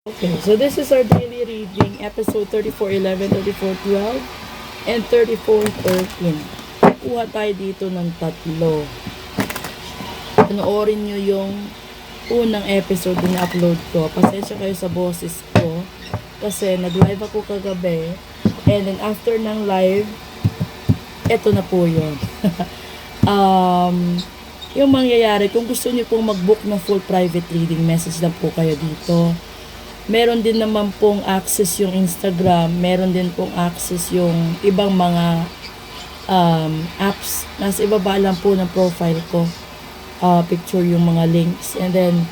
Okay, so this is our daily reading, episode 34:11, 34:12, and 34:13. Kuha tayo dito ng tatlo. Panoorin nyo yung unang episode na upload ko. Pasensya kayo sa boses ko kasi nag-live ako kagabi, and then after ng live, eto na po yun. Yung mangyayari, kung gusto niyo pong mag-book ng full private reading, message lang po kayo dito. Meron din naman pong access yung Instagram, meron din pong access yung ibang mga apps. Nasa ibaba lang po ng profile ko, picture yung mga links. And then,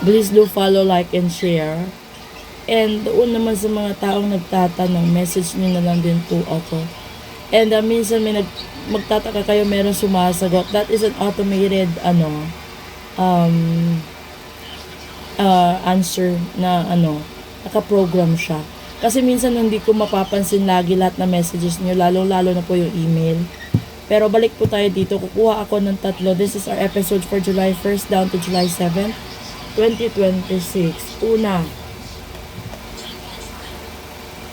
please do follow, like, and share. And doon naman sa mga taong nagtatanong, message nyo na lang din po ako. And minsan may magtataka kayo, meron sumasagot. That is an automated answer na naka-program siya. Kasi minsan hindi ko mapapansin lagi lahat na messages niyo, lalo na po yung email. Pero balik po tayo dito, kukuha ako ng tatlo. This is our episode for July 1st down to July 7th, 2026. Una,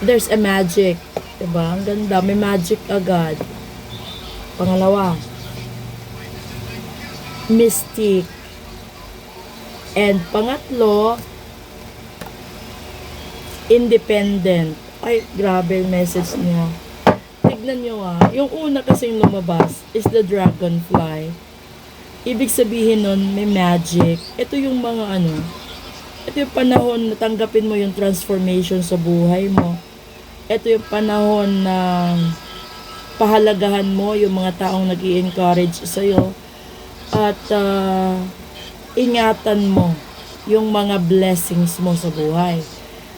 there's a magic. Diba? Ang ganda, may magic agad. Pangalawa, mystic. And pangatlo, independent. Ay, grabe yung message niya. Tignan nyo yung una kasing lumabas is the dragonfly. Ibig sabihin nun, may magic. Ito yung mga ito yung panahon na tanggapin mo yung transformation sa buhay mo. Ito yung panahon na pahalagahan mo yung mga taong nag-i-encourage sa'yo. At ingatan mo yung mga blessings mo sa buhay.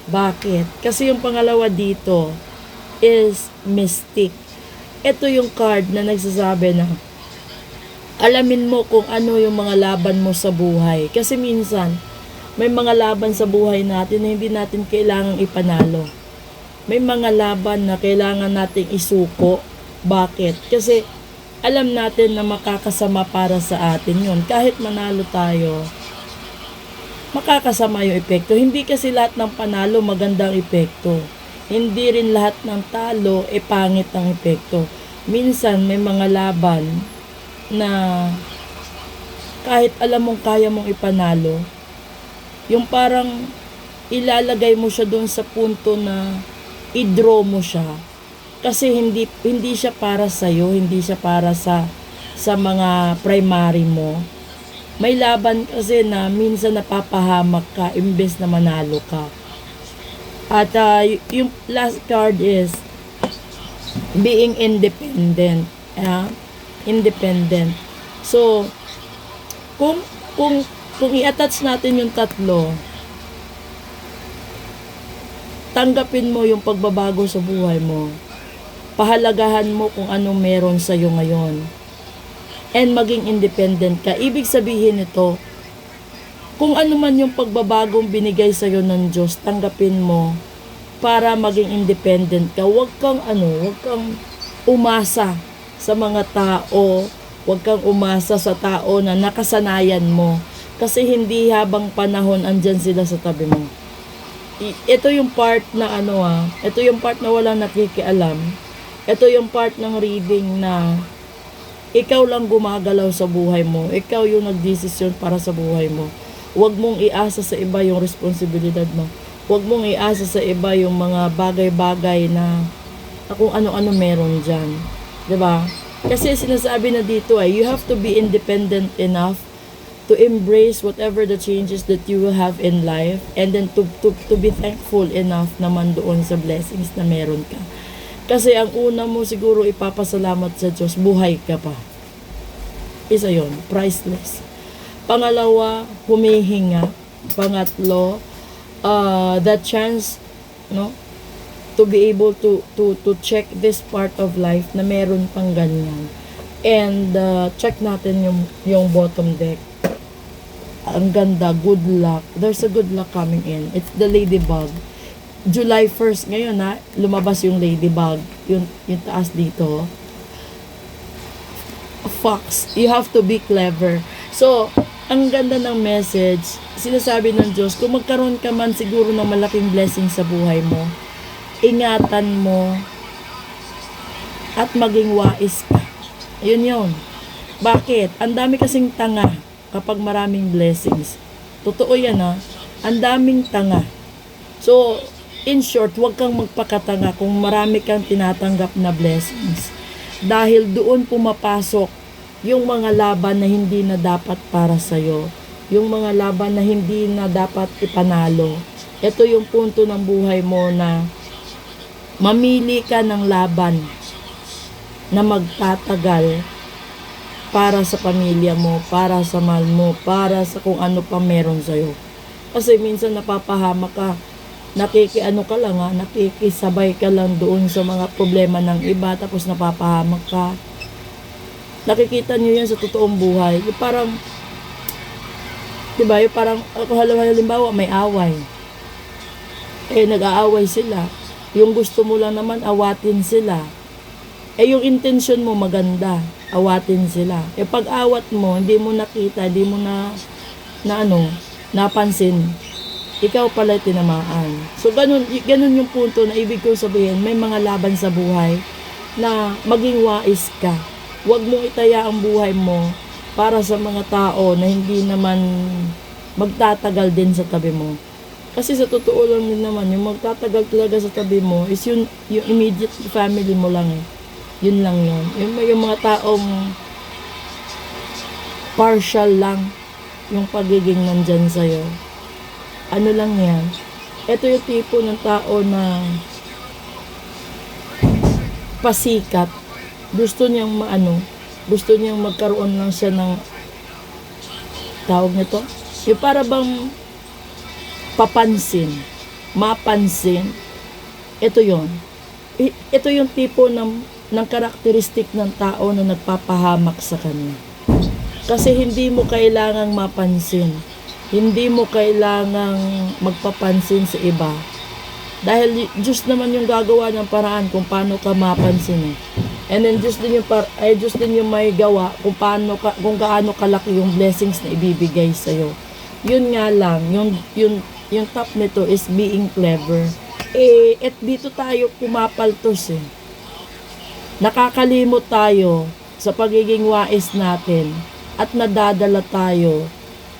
Bakit? Kasi yung pangalawa dito is mystic. Ito yung card na nagsasabi na alamin mo kung ano yung mga laban mo sa buhay. Kasi minsan, may mga laban sa buhay natin na hindi natin kailangang ipanalo. May mga laban na kailangan nating isuko. Bakit? Kasi alam natin na makakasama para sa atin yun. Kahit manalo tayo, makakasama yung epekto. Hindi kasi lahat ng panalo magandang epekto. Hindi rin lahat ng talo pangit ang epekto. Minsan may mga laban na kahit alam mong kaya mong ipanalo, yung parang ilalagay mo siya doon sa punto na i-draw mo siya. Kasi hindi siya para sa iyo, hindi siya para sa mga primary mo. May laban kasi na minsan napapahamak ka imbes na manalo ka. At yung last card is being independent. Independent. So kung i-attach natin yung tatlo, tanggapin mo yung pagbabago sa buhay mo. Pahalagahan mo kung anong meron sa iyo ngayon. And maging independent ka. Ibig sabihin nito, kung ano man yung pagbabagong binigay sa iyo ng Diyos, tanggapin mo para maging independent ka. Huwag kang umasa sa mga tao. Huwag kang umasa sa tao na nakasanayan mo. Kasi hindi habang panahon andyan sila sa tabi mo. Ito yung part na ito yung part na walang nakikialam. Ito yung part ng reading na ikaw lang gumagalaw sa buhay mo. Ikaw yung nagdesisyon para sa buhay mo. Huwag mong iasa sa iba yung responsibilidad mo. Huwag mong iasa sa iba yung mga bagay-bagay na kung ano-ano meron dyan. Diba? Kasi sinasabi na dito you have to be independent enough to embrace whatever the changes that you will have in life, and then to be thankful enough naman doon sa blessings na meron ka. Kasi ang una mo siguro ipapasalamat sa Diyos, buhay ka pa. Isa yon, priceless. Pangalawa, humihinga. Pangatlo, the chance to be able to check this part of life na meron pang ganyan. And check natin yung bottom deck. Ang ganda, good luck. There's a good luck coming in. It's the ladybug. July 1st ngayon lumabas yung ladybug, yung taas dito. Fox, you have to be clever. So ang ganda ng message, sinasabi ng Diyos, kung magkaroon ka man siguro ng malaking blessing sa buhay mo, ingatan mo at maging wais ka. Yun yun. Bakit? Ang dami kasing tanga kapag maraming blessings. Totoo yan ha. Ang daming tanga. So, in short, huwag kang magpakatanga kung marami kang tinatanggap na blessings. Dahil doon pumapasok yung mga laban na hindi na dapat para sa'yo. Yung mga laban na hindi na dapat ipanalo. Ito yung punto ng buhay mo na mamili ka ng laban na magtatagal para sa pamilya mo, para sa mahal mo, para sa kung ano pa meron sa'yo. Kasi minsan napapahamak ka, nakikisabay ka lang doon sa mga problema ng iba, tapos napapahamak ka. Nakikita nyo yan sa totoong buhay. Yung parang, diba, yung parang, halimbawa may away. Nag-aaway sila. Yung gusto mo lang naman, awatin sila. Yung intention mo maganda, awatin sila. Pag-awat mo, hindi mo nakita, hindi mo napansin, ikaw pala tinamaan. So, ganun yung punto na ibig ko sabihin, may mga laban sa buhay na maging wais ka. Huwag mong itaya ang buhay mo para sa mga tao na hindi naman magtatagal din sa tabi mo. Kasi sa totoo lang din naman, yung magtatagal talaga sa tabi mo is yung immediate family mo lang eh. Yun lang yun. Yung mga taong partial lang yung pagiging nandyan sa'yo. Ano lang yan? Ito yung tipo ng tao na pasikat. Gusto niyang gusto niyang magkaroon lang siya ng tawag nito. Yung para bang mapansin. Ito yon. Ito yung tipo ng karakteristik ng tao na nagpapahamak sa kanya. Kasi hindi mo kailangang mapansin. Hindi mo kailangang magpapansin sa iba. Dahil Diyos naman yung gagawa ng paraan kung paano ka mapansin eh. And then Diyos din yung may gawa kung gaano kalaki yung blessings na ibibigay sa iyo. Yun nga lang, yung top nito is being clever. At dito tayo pumapaltos eh. Nakakalimot tayo sa pagiging wais natin at nadadala tayo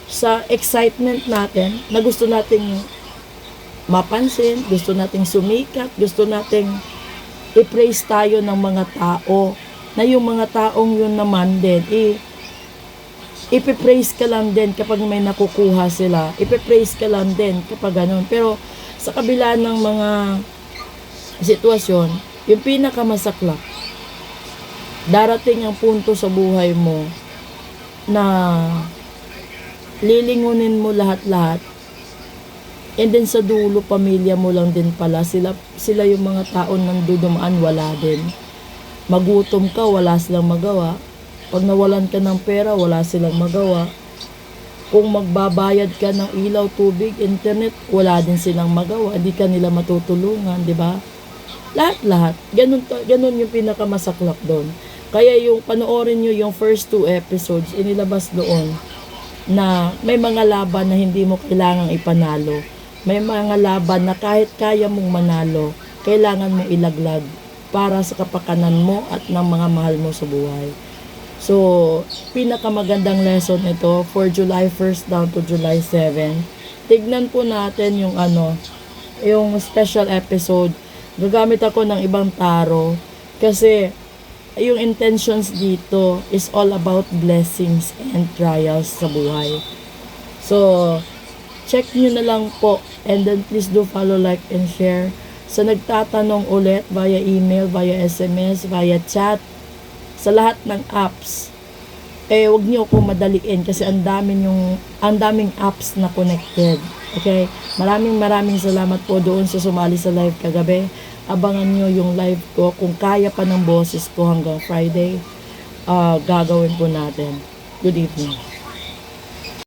sa excitement natin na gusto nating mapansin, gusto nating sumikat, gusto nating i-praise tayo ng mga tao na yung mga taong yun naman din ipipraise ka lang din kapag may nakukuha sila, ipipraise ka lang din kapag ganun. Pero sa kabila ng mga sitwasyon, yung pinakamasaklap, darating ang punto sa buhay mo na lilingunin mo lahat-lahat, and then sa dulo, pamilya mo lang din pala. Sila yung mga taon nang dudumaan, wala din. Magutom ka, wala silang magawa. Pag nawalan ka ng pera, wala silang magawa. Kung magbabayad ka ng ilaw, tubig, internet, wala din silang magawa. Hindi ka nila matutulungan, di ba? Lahat-lahat. Ganun yung pinakamasaklap doon. Kaya yung panoorin nyo yung first 2 episodes, inilabas doon na may mga laban na hindi mo kailangang ipanalo. May mga laban na kahit kaya mong manalo, kailangan mong ilaglag para sa kapakanan mo at ng mga mahal mo sa buhay. So, pinakamagandang lesson ito for July 1st down to July 7. Tignan po natin yung yung special episode. Gagamit ako ng ibang tarot kasi yung intentions dito is all about blessings and trials sa buhay. So, check nyo na lang po, and then please do follow, like, and share. Sa nagtatanong ulit via email, via SMS, via chat, sa lahat ng apps, wag niyo ako madaliin kasi ang daming apps na connected. Okay? Maraming salamat po doon sa sumali sa live kagabi. Abangan nyo yung live ko. Kung kaya pa ng boses ko hanggang Friday, gagawin po natin. Good evening.